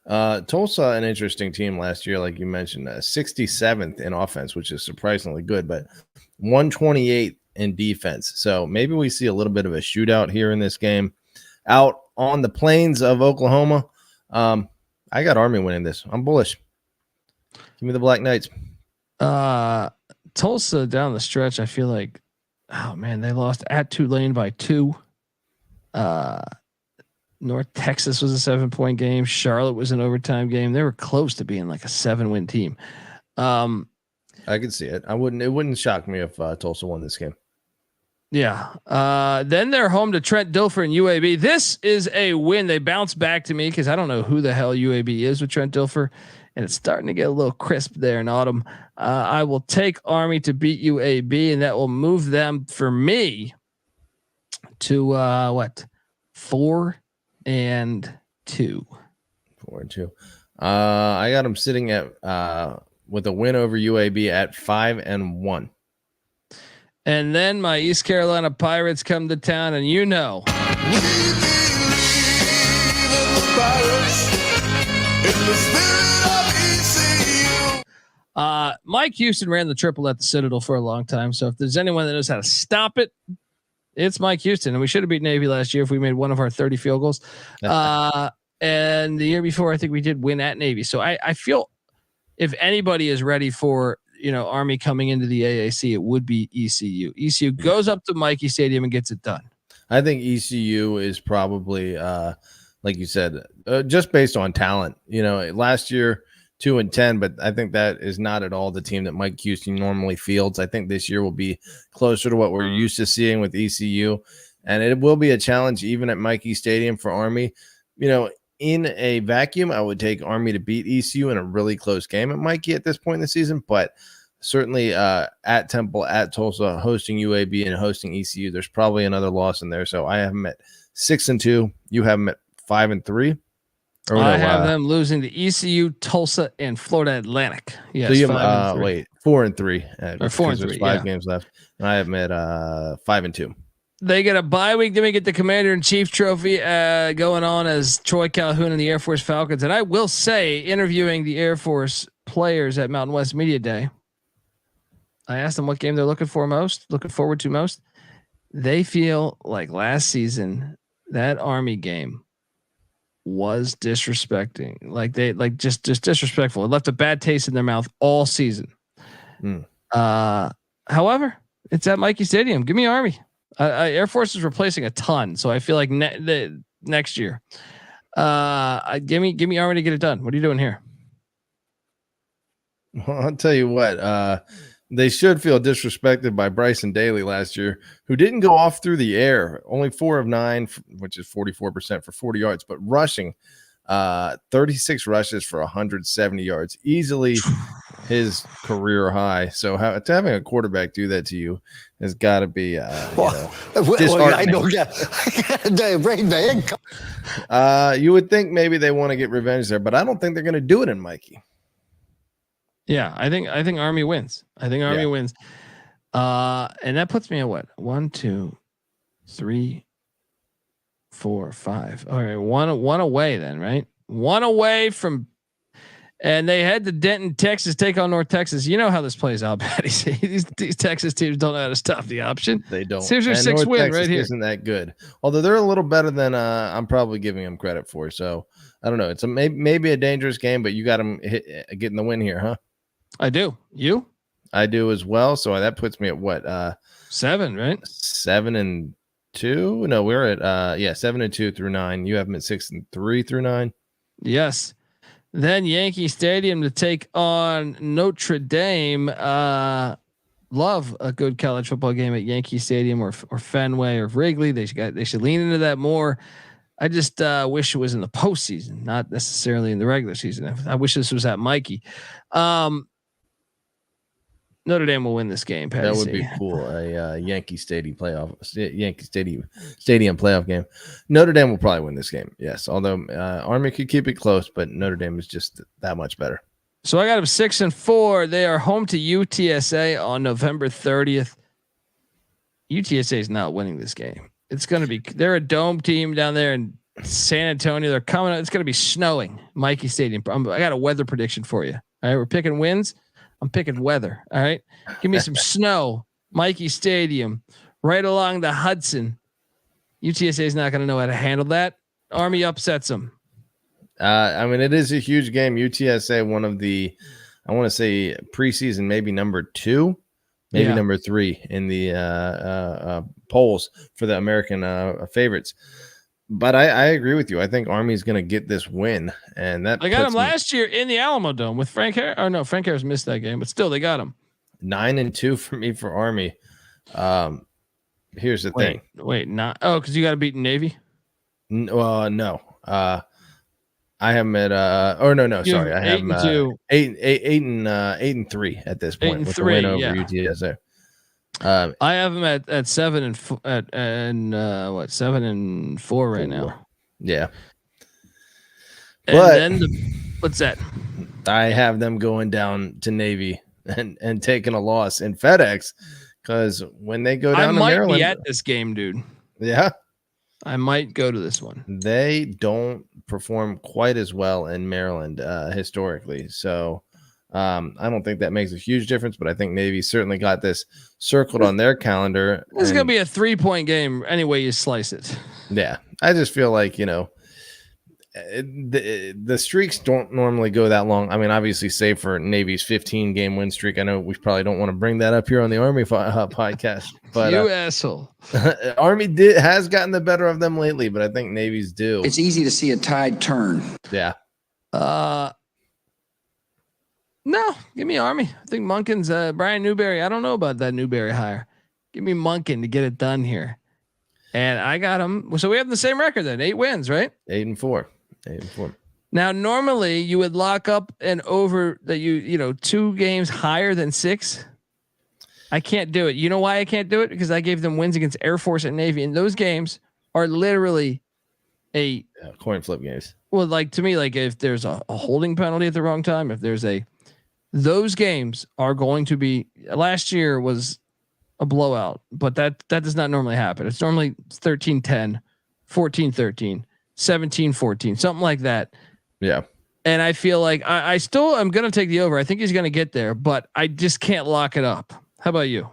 Tulsa, an interesting team last year, like you mentioned, 67th in offense, which is surprisingly good, but 128th in defense. So maybe we see a little bit of a shootout here in this game. Out on the plains of Oklahoma, I got Army winning this. I'm bullish. Give me the Black Knights. Tulsa down the stretch, I feel like, oh man, they lost at Tulane by 2. North Texas was a 7-point game. Charlotte was an overtime game. They were close to being like a 7-win team. I could see it. It wouldn't shock me if Tulsa won this game. Yeah. Then they're home to Trent Dilfer and UAB. This is a win. They bounce back to me because I don't know who the hell UAB is with Trent Dilfer, and it's starting to get a little crisp there in autumn. I will take Army to beat UAB, and that will move them for me to 4-2. 4-2. I got them sitting at with a win over UAB at 5-1. And then my East Carolina Pirates come to town, and Mike Houston ran the triple at the Citadel for a long time. So if there's anyone that knows how to stop it, it's Mike Houston. And we should have beat Navy last year if we made one of our 30 field goals. And the year before, I think we did win at Navy. So I feel if anybody is ready for, Army coming into the AAC, it would be ECU. ECU goes up to Mikey Stadium and gets it done. I think ECU is probably, like you said, just based on talent. Last year 2-10, but I think that is not at all the team that Mike Houston normally fields. I think this year will be closer to what we're used to seeing with ECU, and it will be a challenge even at Mikey Stadium for Army. In a vacuum, I would take Army to beat ECU in a really close game at Mikey at this point in the season, but certainly at Temple, at Tulsa, hosting UAB and hosting ECU, there's probably another loss in there. So I have them at 6-2. You have them at 5-3. I have them losing to ECU, Tulsa, and Florida Atlantic. Yes. So you have 4-3. Or 4-3. There's 5 games left. And I have them at 5-2. They get a bye week. Then we get the Commander-in-Chief Trophy going on as Troy Calhoun and the Air Force Falcons. And I will say, interviewing the Air Force players at Mountain West Media Day, I asked them what game they're looking forward to most. They feel like last season, that Army game was disrespecting. Just disrespectful. It left a bad taste in their mouth all season. However, it's at Mikey Stadium. Give me Army. Air Force is replacing a ton, so I feel like next year, give me Army to get it done. What are you doing here? Well, I'll tell you what. They should feel disrespected by Bryson Daly last year, who didn't go off through the air. Only 4 of 9, which is 44% for 40 yards, but rushing 36 rushes for 170 yards, easily his career high. So having a quarterback do that to you has got to be you would think maybe they want to get revenge there, but I don't think they're going to do it in Mikey. Yeah, I think Army wins. Wins. And that puts me at what? 1, 2, 3, 4, 5. All right, one away then, right? One away from, and they head to Denton, Texas, take on North Texas. You know how this plays out, Patty. These Texas teams don't know how to stop the option. They don't. Here's your 6 win right here. Isn't that good? Although they're a little better than I'm probably giving them credit for. So I don't know. It's maybe a dangerous game, but you got them getting the win here, huh? I do. You? I do as well. So that puts me at what? 7, right? 7-2. No, we're at 7-2 through 9. You have them at 6-3 through 9. Yes. Then Yankee Stadium to take on Notre Dame. Love a good college football game at Yankee Stadium or Fenway or Wrigley. They should lean into that more. I just wish it was in the postseason, not necessarily in the regular season. I wish this was at Mikey. Notre Dame will win this game. Patty. That would be cool. A Yankee Stadium playoff game. Notre Dame will probably win this game. Yes, although Army could keep it close, but Notre Dame is just that much better. So I got them 6-4. They are home to UTSA on November 30th. UTSA is not winning this game. It's going to be. They're a dome team down there in San Antonio. They're coming. It's going to be snowing. Mikey Stadium. I got a weather prediction for you. All right, we're picking wins. I'm picking weather. All right. Give me some snow. Mikey Stadium, right along the Hudson. UTSA is not going to know how to handle that. Army upsets them. It is a huge game. UTSA, one of the, I want to say preseason, maybe number 2, maybe number 3 in the polls for the American favorites. But I agree with you. I think Army is going to get this win, and that I got him last year in the Alamo Dome with Frank Harris. Oh no, Frank Harris missed that game, but still they got him. 9-2 for me for Army. Here's the thing. Not because you got to beat Navy. No. I have them at sorry. I have them 8-3 at this point with the win over UTSA. I have them at 7-4 right now. Yeah. And but then what's that? I have them going down to Navy and taking a loss in FedEx because when they go down to Maryland, I might be at this game, dude. Yeah. I might go to this one. They don't perform quite as well in Maryland historically. So I don't think that makes a huge difference, but I think Navy certainly got this circled on their calendar. It's going to be a 3-point game any way you slice it. Yeah. I just feel like, the streaks don't normally go that long. I mean, obviously, save for Navy's 15-game win streak. I know we probably don't want to bring that up here on the Army podcast, but you asshole. Army has gotten the better of them lately, but I think Navy's due. It's easy to see a tide turn. Yeah. No, give me Army. I think Monken's Brian Newberry. I don't know about that Newberry hire. Give me Monken to get it done here. And I got him. So we have the same record then, 8 wins, right? 8-4. 8-4. Now, normally you would lock up an over that you know, 2 games higher than 6. I can't do it. You know why I can't do it? Because I gave them wins against Air Force and Navy, and those games are literally a coin flip games. Well, like to me, like if there's a holding penalty at the wrong time, if there's those games are going to be. Last year was a blowout, but that does not normally happen. It's normally 13-10, 14-13, 17-14, something like that. Yeah. And I feel like I still am going to take the over. I think he's going to get there, but I just can't lock it up. How about you?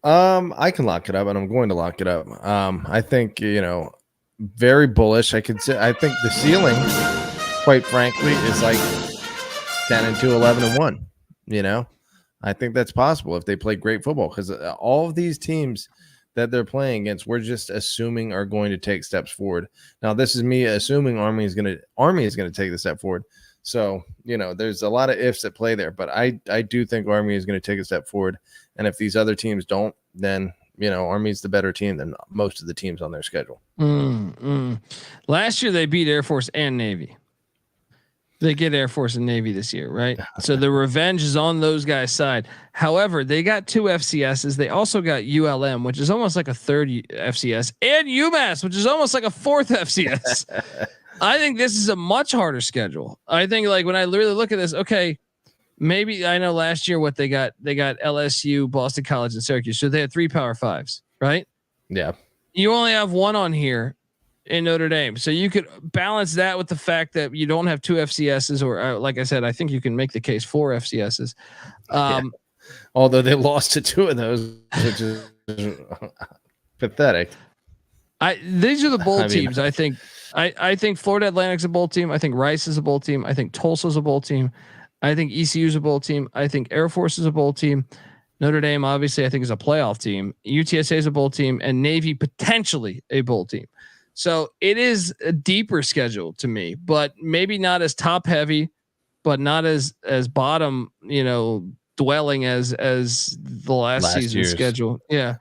I can lock it up, and I'm going to lock it up. I think, very bullish. I think the ceiling, quite frankly, is like 10-2, 11-1. I think that's possible if they play great football, because all of these teams that they're playing against, we're just assuming are going to take steps forward. Now, this is me assuming Army is going to take the step forward. So, there's a lot of ifs at play there, but I do think Army is going to take a step forward. And if these other teams don't, then, Army's the better team than most of the teams on their schedule. Last year, they beat Air Force and Navy. They get Air Force and Navy this year, right? So the revenge is on those guys' side. However, they got 2 FCSs. They also got ULM, which is almost like a third FCS, and UMass, which is almost like a 4th FCS. I think this is a much harder schedule. I think like when I really look at this, okay, maybe I know last year what they got LSU, Boston College, and Syracuse. So they had 3 Power 5s, right? Yeah. You only have 1 on here in Notre Dame. So you could balance that with the fact that you don't have 2 FCSs, or like I said, I think you can make the case 4 FCSs. Although they lost to 2 of those, which is pathetic. These are the bowl teams. I think Florida Atlantic's a bowl team. I think Rice is a bowl team. I think Tulsa's a bowl team. I think ECU is a bowl team. I think Air Force is a bowl team. Notre Dame, obviously, I think is a playoff team. UTSA is a bowl team, and Navy potentially a bowl team. So it is a deeper schedule to me, but maybe not as top heavy, but not as bottom, dwelling as the last season's year's schedule. Yeah.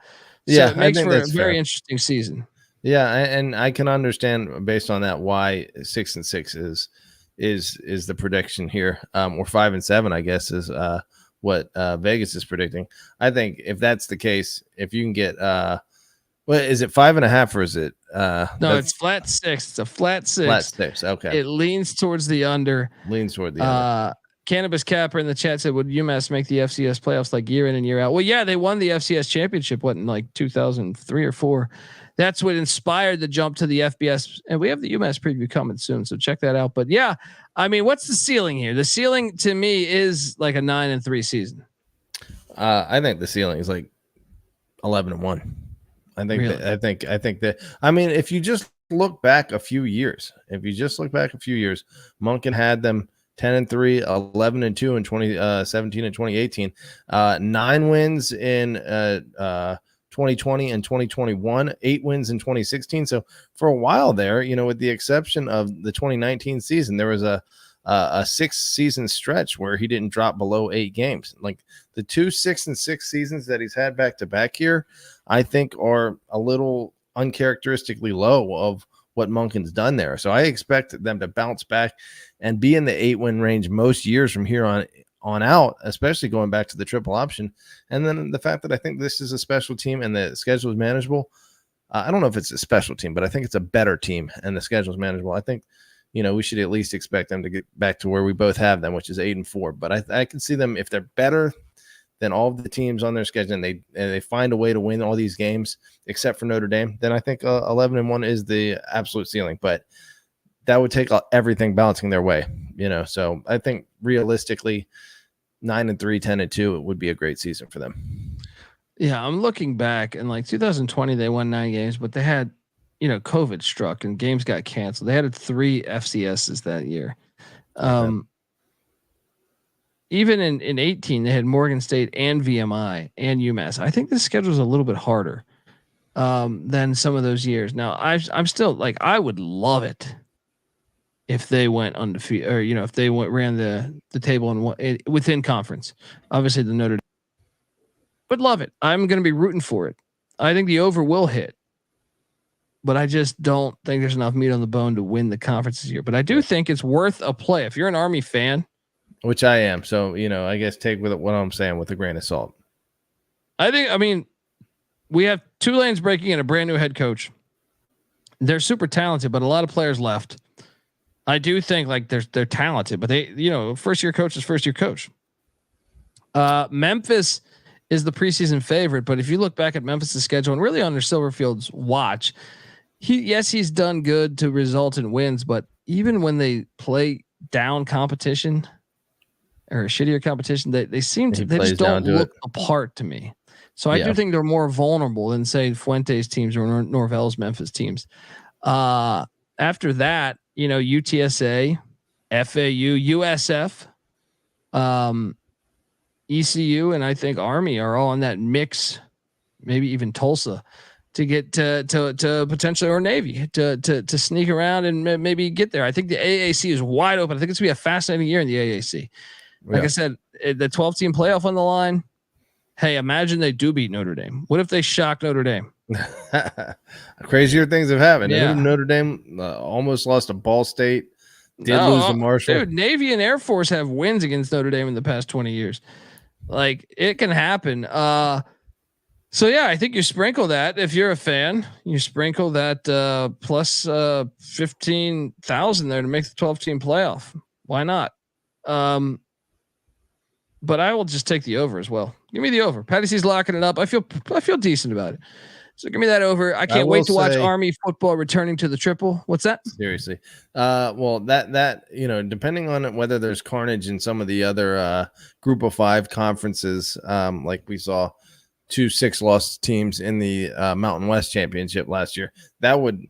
So it makes for a very interesting season. Yeah. And I can understand based on that why 6-6 is the prediction here. Or 5-7, I guess, is what Vegas is predicting. I think if that's the case, if you can get what is it, 5.5, or is it no, it's flat 6. It's a flat 6. Flat 6. Okay. It leans towards the under. Under. Cannabis Capper in the chat said, would UMass make the FCS playoffs like year in and year out? Well, yeah, they won the FCS championship, in like 2003 or 4. That's what inspired the jump to the FBS. And we have the UMass preview coming soon, so check that out. But yeah, I mean, what's the ceiling here? The ceiling to me is like a 9-3 season. I think the ceiling is like 11-1. I think really? I think that, I mean, if you just look back a few years, Monken had them 10-3, 11-2 in 2017 and 2018, 9 wins in 2020 and 2021, 8 wins in 2016. So for a while there, with the exception of the 2019 season, there was a 6-season stretch where he didn't drop below 8 games. Like the 2 6-6 seasons that he's had back to back here, I think are a little uncharacteristically low of what Monken's done there. So I expect them to bounce back and be in the 8-win range most years from here on out, especially going back to the triple option. And then the fact that I think this is a special team and the schedule is manageable. I don't know if it's a special team, but I think it's a better team and the schedule is manageable. I think, we should at least expect them to get back to where we both have them, which is 8-4. But I can see them, if they're better than all of the teams on their schedule and they find a way to win all these games except for Notre Dame, then I think 11-1 is the absolute ceiling. But that would take everything balancing their way, So I think realistically, 9-3, 10-2, it would be a great season for them. Yeah, I'm looking back, and like 2020, they won 9 games, but they had, COVID struck and games got canceled. They had 3 FCSs that year. Even in 18, they had Morgan State and VMI and UMass. I think the schedule is a little bit harder than some of those years. Now, I'm still like, I would love it if they went undefeated, or if they ran the table and within conference. Obviously, the Notre Dame would love it. I'm going to be rooting for it. I think the over will hit, but I just don't think there's enough meat on the bone to win the conference this year. But I do think it's worth a play if you're an Army fan. Which I am. So, I guess take with what I'm saying with a grain of salt. I mean, we have Tulane's breaking in a brand new head coach. They're super talented, but a lot of players left. I do think like they're talented, but they, first year coach is first year coach. Memphis is the preseason favorite, but if you look back at Memphis' schedule and really under Silverfield's watch, he's done good to result in wins, but even when they play down competition or shittier competition, they seem to, they just don't look apart to me. So I do think they're more vulnerable than say Fuentes teams or Norvell's Memphis teams. After that, UTSA, FAU, USF, ECU, and I think Army are all in that mix, maybe even Tulsa, to get to potentially, or Navy to sneak around and maybe get there. I think the AAC is wide open. I think it's gonna be a fascinating year in the AAC. Like I said, the 12-team playoff on the line. Hey, imagine they do beat Notre Dame. What if they shock Notre Dame? Crazier things have happened. Yeah. Notre Dame almost lost to Ball State. Did lose to Marshall. Dude, Navy and Air Force have wins against Notre Dame in the past 20 years. Like, it can happen. So yeah, I think you sprinkle that. If you're a fan, you sprinkle that plus 15,000 there to make the 12-team playoff. Why not? But I will just take the over as well. Give me the over. Patty C's locking it up. I feel decent about it. So give me that over. I can't wait to watch Army football returning to the triple. What's that? Seriously. Well, that depending on whether there's carnage in some of the other group of 5 conferences, like we saw 2 6-loss teams in the Mountain West Championship last year, that would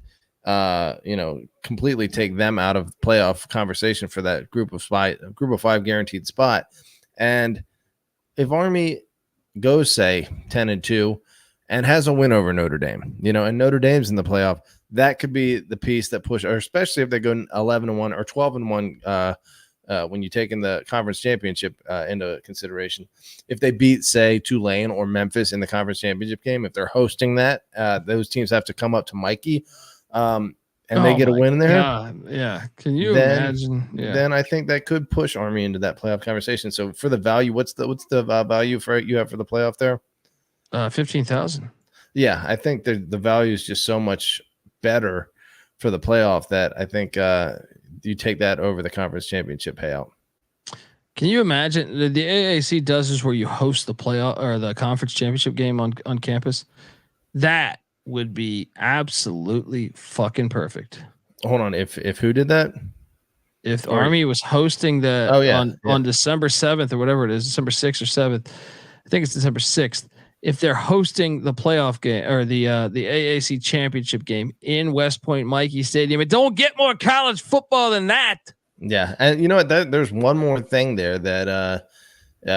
completely take them out of playoff conversation for that group of 5 guaranteed spot. And if Army goes, say, 10-2 and has a win over Notre Dame, and Notre Dame's in the playoff, that could be the piece that push, or especially if they go 11-1 or 12-1, when you take in the conference championship into consideration. If they beat, say, Tulane or Memphis in the conference championship game, if they're hosting that, those teams have to come up to Mikey. And they get a win there. Yeah. Can you imagine? Yeah. Then I think that could push Army into that playoff conversation. So for the value, what's the value for you have for the playoff there? 15,000. Yeah, I think the value is just so much better for the playoff that I think you take that over the conference championship payout. Can you imagine the AAC does this where you host the playoff or the conference championship game on campus? That would be absolutely fucking perfect. Hold on, if who did that? If Army was hosting on December 7th or whatever it is, December 6th or 7th, I think it's December 6th. If they're hosting the playoff game or the AAC championship game in West Point Mikey Stadium, it don't get more college football than that. Yeah, and you know what? There's one more thing there that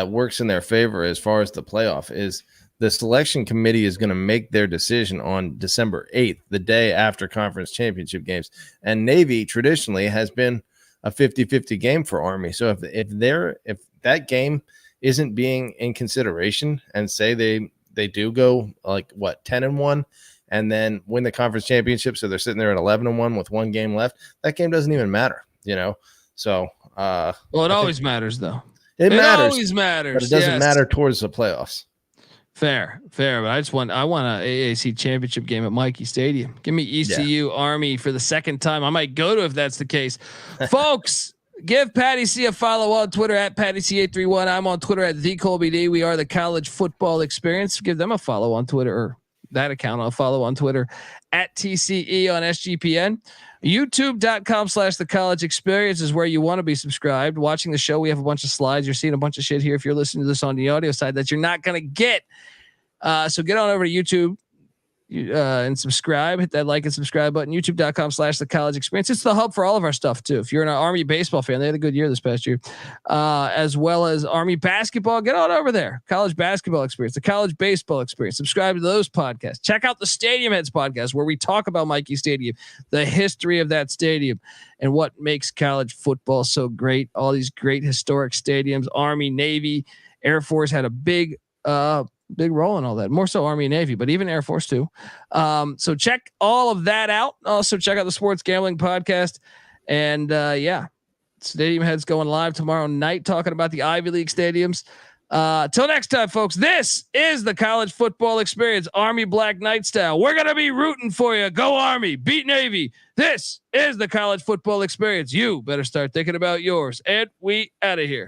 works in their favor as far as the playoff is. The selection committee is going to make their decision on December 8th, the day after conference championship games. And Navy traditionally has been a 50-50 game for Army. So if that game isn't being in consideration and say they do go like 10-1 and then win the conference championship, so they're sitting there at 11-1 with 1 game left, that game doesn't even matter, So it always matters though. It matters. Always matters. But it doesn't matter towards the playoffs. Fair. But I want an AAC championship game at Mikey Stadium. Give me ECU Army for the second time. I might go to if that's the case. Folks, give Patty C a follow on Twitter at Patty C831. I'm on Twitter at TheColbyD. We are the College Football Experience. Give them a follow on Twitter, or that account I'll follow on Twitter at TCE on SGPN. YouTube.com/the College Experience is where you want to be subscribed. Watching the show, we have a bunch of slides. You're seeing a bunch of shit here if you're listening to this on the audio side that you're not going to get. So get on over to YouTube. and subscribe. Hit that like and subscribe button. YouTube.com/The College Experience. It's the hub for all of our stuff too. If you're an Army baseball fan, they had a good year this past year, as well as Army basketball. Get on over there. College basketball experience, the college baseball experience. Subscribe to those podcasts. Check out the Stadium Heads podcast where we talk about Mikey Stadium, the history of that stadium, and what makes college football so great. All these great historic stadiums. Army, Navy, Air Force had a big role in all that, more so Army and Navy, but even Air Force too. So check all of that out. Also check out the Sports Gambling Podcast. And Stadium Heads going live tomorrow night talking about the Ivy League stadiums. Till next time, folks, this is the College Football Experience, Army Black Knight style. We're going to be rooting for you. Go Army, beat Navy. This is the College Football Experience. You better start thinking about yours. And we out of here.